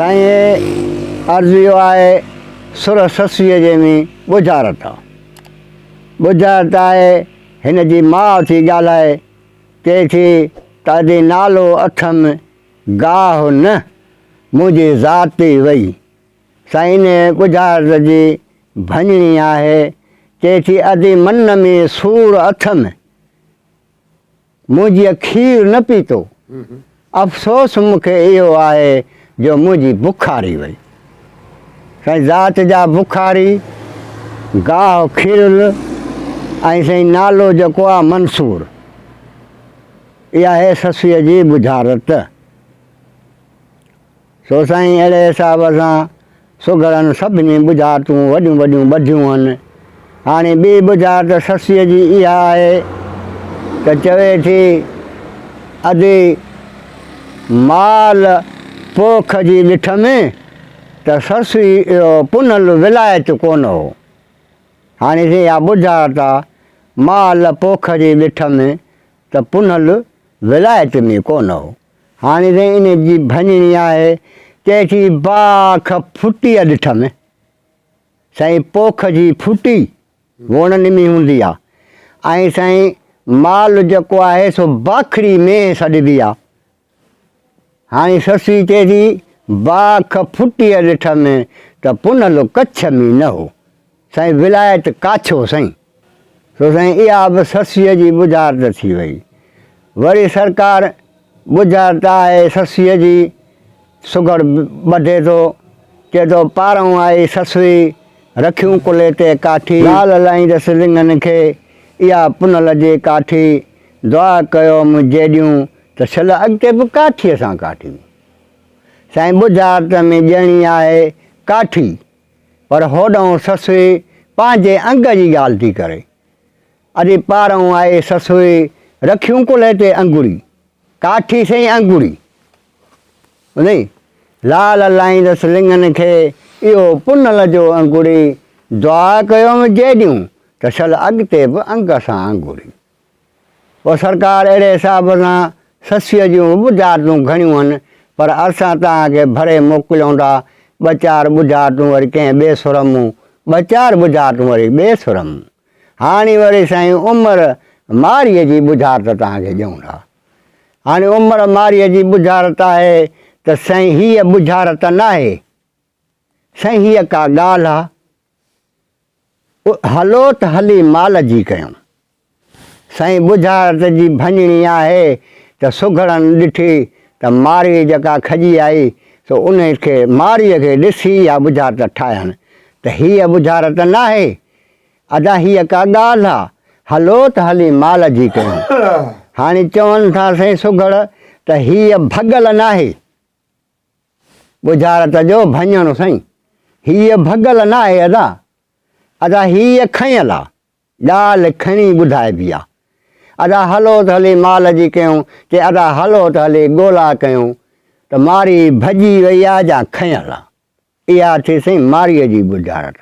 साईं अर्ज़ियो आहे सुर ससीअ जे में बुझारत बुझारत आहे हिन जी माउ थी ॻाल्हाए चए थी ताॾे नालो अठम गाह न मुंहिंजी ज़ाति वई। साईं ने बुझारत जी भञणी आहे चए थी अॼु मन में सूर अथम मुंहिंजी खीर न पीतो अफ़सोस मूंखे इहो आहे जो मुंहिंजी बुखारी वई। साईं ज़ात जा बुखारी गाह खीरल ऐं साईं नालो जेको आहे मंसूर। इहा आहे ससीअ जी बुझारत। सो साईं अहिड़े हिसाब सां सुगड़नि सभिनी बुझारतूं वॾियूं वॾियूं ॿधियूं आहिनि। हाणे ॿी बुझारत ससीअ जी इहा आहे त चवे थी अॼु माल पोख जी ॾिठ में त ससी पुनल विलायत कोन हो। हाणे से इहा बुझारत आहे माल पोख जी ॾिठ में त पुनल विलायत में कोन हो। हाणे से इन जी भञणी आहे चए थी बाख फुटीअ ॾिठ में। साईं पोख जी फुटी वणनि में हूंदी आहे ऐं साईं माल जेको आहे सो बाखड़ी में सॾिबी आहे। हाणे ससी चए थी बाख फुटीअ ॾिठ में त पुनल कच्छ में न हो। साईं विलायत काछो साईं। सो साईं इहा बि ससीअ जी बुझारत थी वई। वरी सरकार बुझारत आहे ससीअ जी सुगड़ ॿधे थो चए थो पारूं आई ससुई रखियूं कुले ते काठी लाल लाईंदसि लिङनि खे इहा पुनल जे काठी दुआ कयो जेॾियूं त छल अॻिते बि काठीअ सां काठी। साईं बुझारत में ॼणी आहे काठी पर होॾऊं ससुई पंहिंजे अंग जी ॻाल्हि थी करे। अॼु पारूं आहे ससुई रखियूं कुले ते अंगुड़ी काठी साईं अंगुड़ी नहीं लाल लाईंदसि लिङनि खे इहो पुनल जो अंगुड़ी दुआ कयोमि जेॾियूं त छल अॻिते बि अंग सां अंगुड़ी। पोइ सरकार अहिड़े हिसाब सां ससीअ जूं बुझारतूं घणियूं आहिनि पर असां तव्हांखे भरे मोकिलियूं था ॿ चारि बुझारतूं वरी कंहिं ॿिए सुर मूं ॿ चारि बुझारतूं वरी ॿिए सुर मूं। हाणे वरी साईं उमिरि मारीअ जी बुझारत तव्हांखे ॾियूं था। हाणे उमिरि मारीअ जी बुझारत आहे त साईं हीअ बुझारत न आहे साईं हीअ का ॻाल्हि आहे हलो त हली माल जी कयूं। साईं बुझारत जी भञणी आहे त सुगड़नि ॾिठी त मारी जेका खजी आई सो उनखे मारीअ खे ॾिसी इहा बुझारत ठाहिनि त हीअ बुझारत न आहे अदा हीअ का ॻाल्हि आहे हलो त हली माल जी कयूं। हाणे चवनि था साईं सुगड़ त हीअ भॻल न आहे बुझारत जो भञणु साईं हीअ भॻल न आहे अदा अदा हीअ खयल आहे ॻाल्हि खणी ॿुधाइबी आहे। अदा हलो त हली माल जी कयूं चए अदा हलो त हली ॻोल्हा कयूं त मारी भॼी वई आहे या खयल आहे। इहा थी साईं मारीअ जी बुझारत।